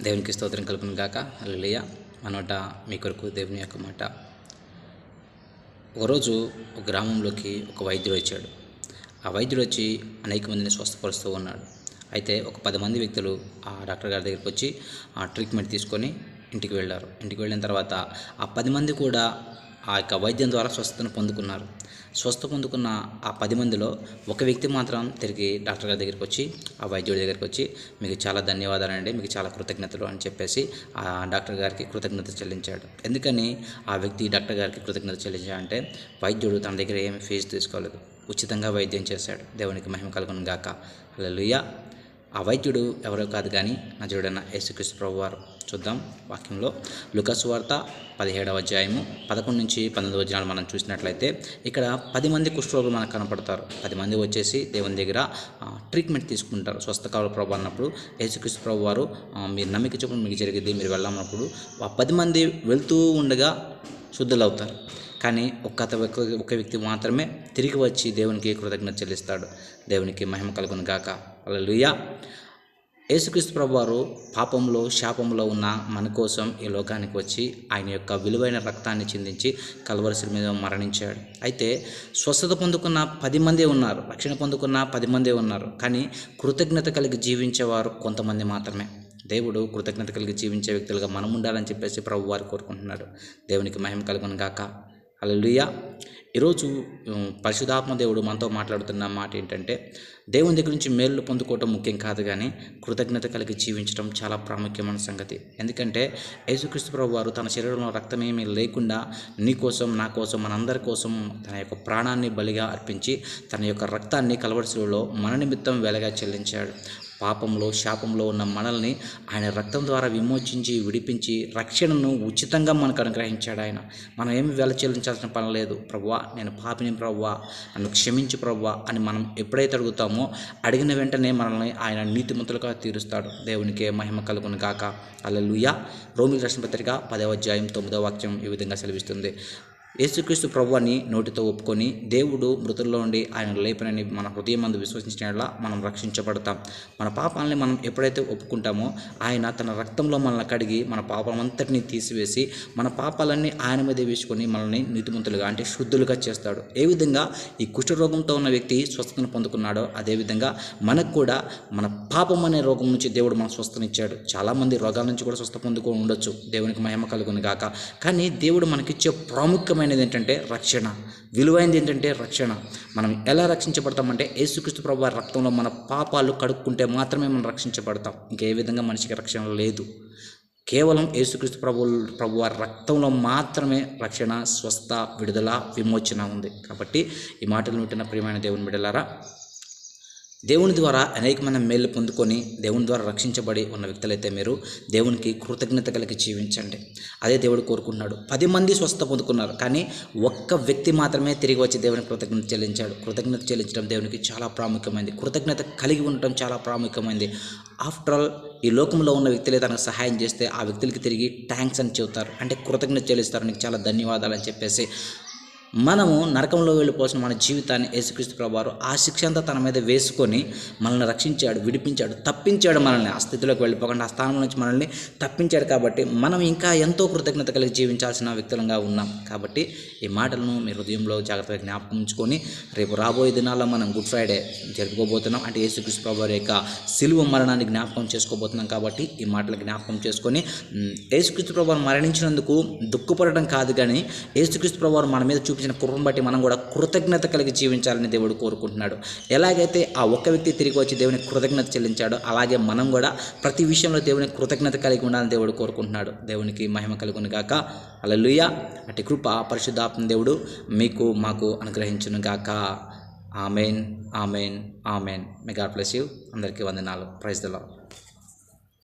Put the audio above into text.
దేవునికి స్తోత్రం కలుగును గాక. హల్లెలూయా. మనోట మీ కొరకు దేవుని యొక్క మాట. ఒకరోజు ఒక గ్రామంలోకి ఒక వైద్యుడు వచ్చాడు. ఆ వైద్యుడు వచ్చి అనేక మందిని స్వస్థపరుస్తూ ఉన్నాడు. అయితే ఒక 10 మంది వ్యక్తులు ఆ డాక్టర్ గారి దగ్గరికి వచ్చి ఆ ట్రీట్మెంట్ తీసుకొని ఇంటికి వెళ్ళారు. ఇంటికి వెళ్ళిన తర్వాత ఆ 10 మంది కూడా ఆ యొక్క వైద్యం ద్వారా స్వస్థతను పొందుకున్నారు. స్వస్థ పొందుకున్న ఆ 10 మందిలో ఒక వ్యక్తి మాత్రం తిరిగి డాక్టర్ గారి దగ్గరికి వచ్చి, ఆ వైద్యుడి దగ్గరికి వచ్చి, మీకు చాలా ధన్యవాదాలండి, మీకు చాలా కృతజ్ఞతలు అని చెప్పేసి ఆ డాక్టర్ గారికి కృతజ్ఞత చెల్లించాడు. ఎందుకని ఆ వ్యక్తి డాక్టర్ గారికి కృతజ్ఞత చెల్లించాడంటే, వైద్యుడు తన దగ్గర ఏమి ఫీజు తీసుకోలేదు, ఉచితంగా వైద్యం చేశాడు. దేవునికి మహిమ కలుగును గాక. హల్లెలూయా. ఆ వైద్యుడు ఎవరో కాదు కానీ నజరుడైన యేసుక్రీస్తు ప్రభువారు. చూద్దాం వాక్యంలో. లూకా సువార్త 17వ అధ్యాయము 11 నుంచి 19 వచనాలు మనం చూసినట్లయితే ఇక్కడ 10 మంది కుష్ఠరోగులు మనకు కనపడతారు. 10 మంది వచ్చేసి దేవుని దగ్గర ట్రీట్మెంట్ తీసుకుంటారు. స్వస్థ కావాలి ప్రభు అన్నప్పుడు యేసుక్రీస్తు ప్రభువారు మీరు నమ్మిక చొప్పున మీకు జరిగింది, మీరు వెళ్ళామన్నప్పుడు ఆ 10 మంది వెళ్తూ ఉండగా శుద్ధులవుతారు. కానీ ఒక వ్యక్తి మాత్రమే తిరిగి వచ్చి దేవునికి కృతజ్ఞత చెల్లిస్తాడు. దేవునికి మహిమ కలుగును గాక. హల్లెలూయా. యేసుక్రీస్తు ప్రభువారు పాపంలో శాపంలో ఉన్న మన కోసం ఈ లోకానికి వచ్చి ఆయన యొక్క విలువైన రక్తాన్ని చిందించి కల్వరి శిలువ మీద మరణించాడు. అయితే స్వస్థత పొందుకున్న 10 మందే ఉన్నారు, రక్షణ పొందుకున్న 10 మందే ఉన్నారు. కానీ కృతజ్ఞత కలిగి జీవించేవారు కొంతమంది మాత్రమే. దేవుడు కృతజ్ఞత కలిగి జీవించే వ్యక్తులుగా మనం ఉండాలని చెప్పేసి ప్రభువారు కోరుకుంటున్నాడు. దేవునికి మహిమ కలుగును గాక. హల్లెలూయా. ఈరోజు పరిశుద్ధాత్మ దేవుడు మనతో మాట్లాడుతున్న మాట ఏంటంటే, దేవుని దగ్గర నుంచి మేలు పొందుకోవటం ముఖ్యం కాదు, కానీ కృతజ్ఞత కలిగి జీవించడం చాలా ప్రాముఖ్యమైన సంగతి. ఎందుకంటే యేసుక్రీస్తు ప్రభువారు తన శరీరంలో రక్తమేమీ లేకుండా నీ కోసం, నా కోసం, మనందరి కోసం తన యొక్క ప్రాణాన్ని బలిగా అర్పించి తన యొక్క రక్తాన్ని కల్వరి శిలువలో మన నిమిత్తం వెలగా చెల్లించాడు. పాపంలో శాపంలో ఉన్న మనల్ని ఆయన రక్తం ద్వారా విమోచించి విడిపించి రక్షణను ఉచితంగా మనకు అనుగ్రహించాడు. ఆయన మనం ఏమి వెల చెల్లించాల్సిన పని లేదు. ప్రభువా, నేను పాపిని ప్రభువా, నన్ను క్షమించు ప్రభువా అని మనం ఎప్పుడైతే అడుగుతామో అడిగిన వెంటనే మనల్ని ఆయన నీతిమంతులుగా తీరుస్తాడు. దేవునికే మహిమ కలుగును గాక. హల్లెలూయా. రోమీయులకు రాసిన పత్రిక 10వ అధ్యాయం 9వ వాక్యం ఈ విధంగా సెలవిస్తుంది. యేసుక్రీస్తు ప్రభువుని నోటితో ఒప్పుకొని దేవుడు మృతుల్లో నుండి ఆయన లేపనని మన హృదయమందు విశ్వసించినట్లా మనం రక్షించబడతాం. మన పాపాలని మనం ఎప్పుడైతే ఒప్పుకుంటామో ఆయన తన రక్తంలో మనల్ని కడిగి మన పాపమంతటిని తీసివేసి మన పాపాలన్నీ ఆయన మీద వేసుకొని మనల్ని నీతిమంతులుగా అంటే శుద్ధులుగా చేస్తాడు. ఏ విధంగా ఈ కుష్ఠరోగంతో ఉన్న వ్యక్తి స్వస్థతను పొందుకున్నాడో అదేవిధంగా మనకు కూడా మన పాపం అనే రోగం నుంచి దేవుడు మనకు స్వస్థనిచ్చాడు. చాలామంది రోగాల నుంచి కూడా స్వస్థ పొందుకొని ఉండొచ్చు. దేవునికి మహిమ కలుగును గాక. కానీ దేవుడు మనకిచ్చే ప్రాముఖ్యమైన ఏంటంటే రక్షణ, విలువైనది ఏంటంటే రక్షణ. మనం ఎలా రక్షించబడతామంటే యేసుక్రీస్తు ప్రభువారి రక్తంలో మన పాపాలు కడుక్కుంటే మాత్రమే మనం రక్షించబడతాం. ఇంకే విధంగా మనిషికి రక్షణ లేదు. కేవలం యేసుక్రీస్తు ప్రభువారి రక్తంలో మాత్రమే రక్షణ, స్వస్థ, విడుదల, విమోచన ఉంది. కాబట్టి ఈ మాటలు వింటున్న ప్రియమైన దేవుని బిడ్డలారా, దేవుని ద్వారా అనేకమైన మేలు పొందుకొని దేవుని ద్వారా రక్షించబడి ఉన్న వ్యక్తులైతే మీరు దేవునికి కృతజ్ఞత కలిగి జీవించండి. అదే దేవుడు కోరుకుంటున్నాడు. 10 మంది స్వస్థ పొందుకున్నారు, కానీ ఒక్క వ్యక్తి మాత్రమే తిరిగి వచ్చి దేవునికి కృతజ్ఞత చెల్లించాడు. కృతజ్ఞత చెల్లించడం దేవునికి చాలా ప్రాముఖ్యమైనది. కృతజ్ఞత కలిగి ఉండటం చాలా ప్రాముఖ్యమైనది. ఆఫ్టర్ ఆల్ ఈ లోకంలో ఉన్న వ్యక్తులే తనకు సహాయం చేస్తే ఆ వ్యక్తులకి తిరిగి థ్యాంక్స్ అని చెబుతారు, అంటే కృతజ్ఞత చెల్లిస్తారు, నీకు చాలా ధన్యవాదాలు అని చెప్పేసి. మనము నరకంలో వెళ్ళిపోసిన మన జీవితాన్ని యేసుక్రీస్తు ప్రభువారు ఆ శిక్ష అంతా తన మీద వేసుకొని మనల్ని రక్షించాడు, విడిపించాడు, తప్పించాడు. మనల్ని ఆ స్థితిలోకి వెళ్ళిపోకుండా ఆ స్థానం నుంచి మనల్ని తప్పించాడు. కాబట్టి మనం ఇంకా ఎంతో కృతజ్ఞత కలిగి జీవించాల్సిన వ్యక్తులంగా ఉన్నాం. కాబట్టి ఈ మాటలను మీ హృదయంలో జాగ్రత్తగా జ్ఞాపకం ఉంచుకొని రేపు రాబోయే దినాల్లో మనం గుడ్ ఫ్రైడే జరుపుకోబోతున్నాం. అంటే యేసుక్రీస్తు ప్రభువారి యొక్క సిలువ మరణాన్ని జ్ఞాపకం చేసుకోబోతున్నాం. కాబట్టి ఈ మాటలు జ్ఞాపకం చేసుకొని యేసుక్రీస్తు ప్రభువారు మరణించినందుకు దుఃఖపడడం కాదు, కానీ యేసుక్రీస్తు ప్రభువారు మన మీద చూపించిన కృపను బట్టి మనం కూడా కృతజ్ఞత కలిగి జీవించాలని దేవుడు కోరుకుంటున్నాడు. ఎలాగైతే ఆ ఒక్క వ్యక్తి తిరిగి వచ్చి దేవునికి కృతజ్ఞత చెల్లించాడో అలాగే మనం కూడా ప్రతి విషయంలో దేవునికి కృతజ్ఞత కలిగి ఉండాలని దేవుడు కోరుకుంటున్నాడు. దేవునికి మహిమ కలుగును గాక. హల్లెలూయా. అట్టి కృప పరిశుద్ధాత్మ దేవుడు మీకు మాకు అనుగ్రహించును గాక. Amen, amen, amen. May God bless you. అందరికీ వందనాలు. Praise the lord.